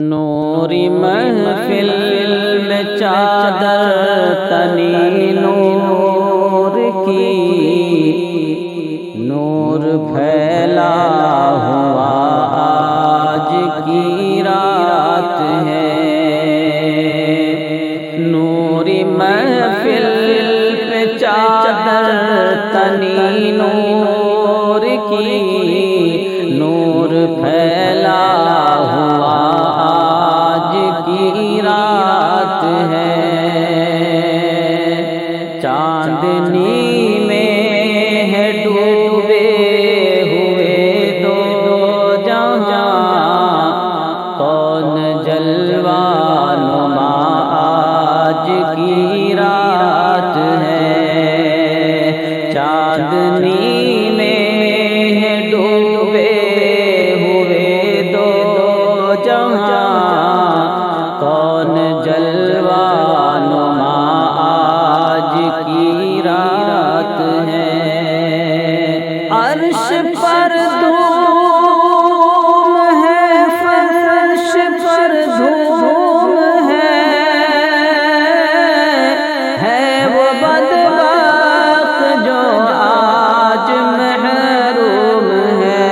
نوری محفل میں چادر تنی نور کی، نور پھیلا ہوا آج کی رات ہے۔ نوری محفل پہ چادر تنی نور کی، نور پھیلا ہوا آج کی رات ہے۔ چاندنی میں ہے ڈوبے ہوئے دو جہاں، کون جلوہ نما آج کی رات ہے۔ چاندنی میں ہے ڈوبے ہوئے دو جہاں، کون جلوہ نما آج کی رات ہے۔ عرش پر دھوم ہے، فرش پر دھوم ہے وہ بدبخت جو آج محروم ہے۔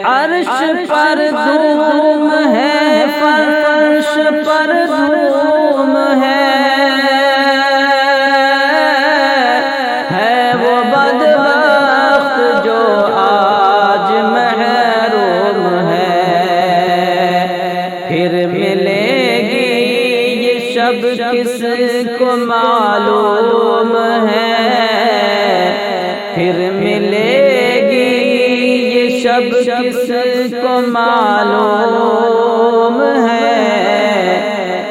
عرش پر دھوم ہے، فرش پر دھوم ہے وہ بدبخت جو آج محروم ہے۔ پھر ملے گی یہ شب کس کو معلوم ہے، پھر ملے گی یہ شب کس کو معلوم ہے۔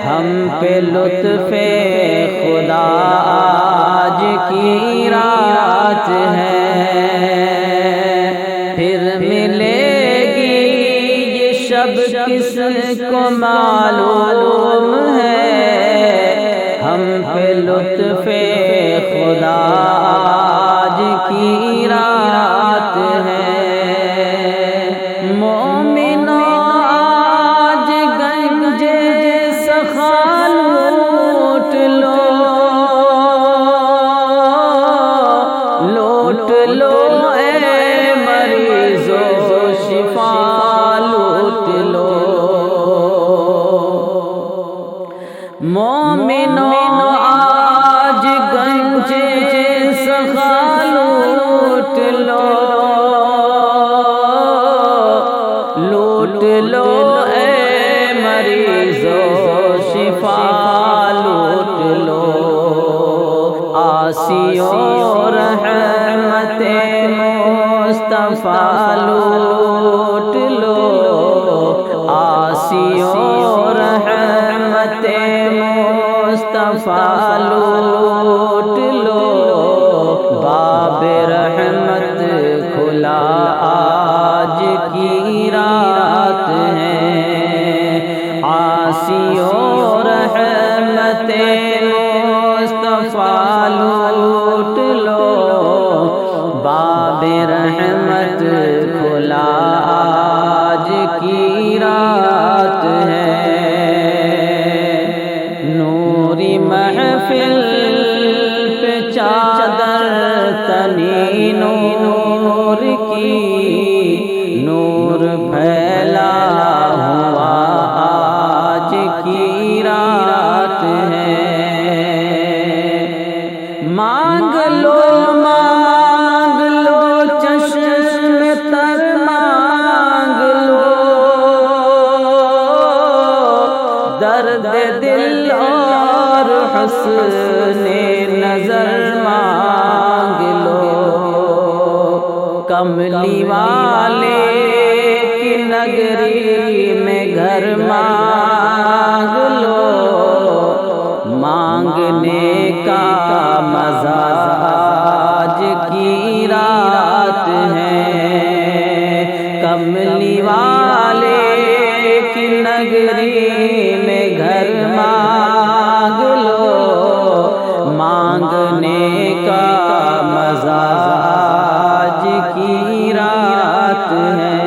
ہم پہ لطف خدا آج کی رات ہے، پھر ملے گی یہ شب کس کو معلوم ہے۔ ہم پہ لطف خدا آج کی رات ہے۔ مومنوں آج گنج سخا لوٹ لو، لوٹ لو اے مریضو شفا لوٹ لو۔ مومنوں آج گنج سخا لوٹ لو، لوٹ لو اے مریضو شفا لوٹ لو۔ آسیوں رحمت مصطفیٰ لوٹ لو، آسیوں رحمت مصطفیٰ لوٹ لو۔ باب رحمت کھلا آج کی رات ہے، آسیوں رحمت مصطفیٰ لوٹ لو۔ باب رحمت کھلا آج کی رات ہے۔ نوری محفل پہ چادر تنی نور کی، نور پھیلا ہوا آج کی رات ہے۔ مانگ لو مانگ لو چشم تر مانگ لو، درد دل اور حسن نظر مانگ لو۔ کملی والے کی نگری میں گھر مانگ لو، مانگنے کا مزہ آج کی رات ہے۔ کملی والے کی نگری میں گھر مانگ لو، مانگنے کا مزہ آج کی رات ہے۔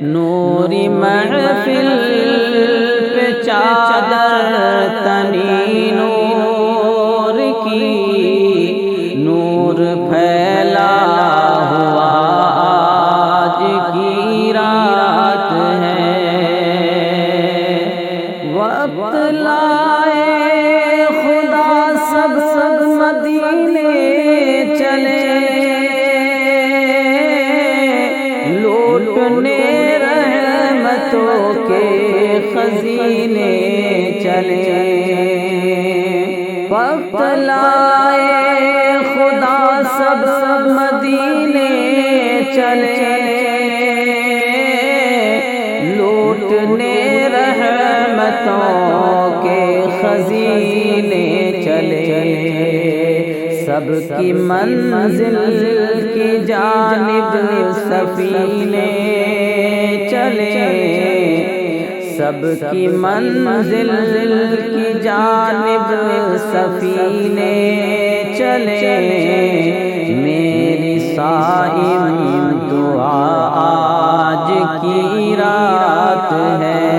نوری محفل پہ چادر تنی نور کی، نور پھیلا ہوا آج کی رات ہے، وقت لائے خدا سب مدینے چلے، لوٹنے رحمتوں کے خزینے چلے، وقت لائے خدا سب مدینے چلے، لوٹنے رحمتوں کے خزینے چلے، سب کی منزل کی جانب سفینے چلے، سب کی منزل کی جانب سفینے چلے، میری صائم دعا آج کی رات ہے،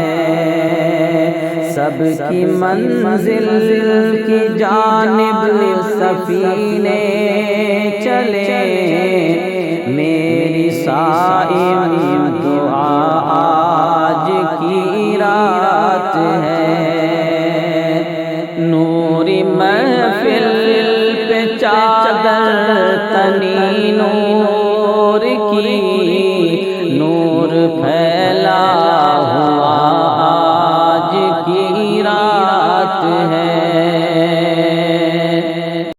سب کی منزل کی جانب سفینے چلے، میری صائم دعا آج کی رات ہے، نوری محفل پہ چادر تنی نور کی،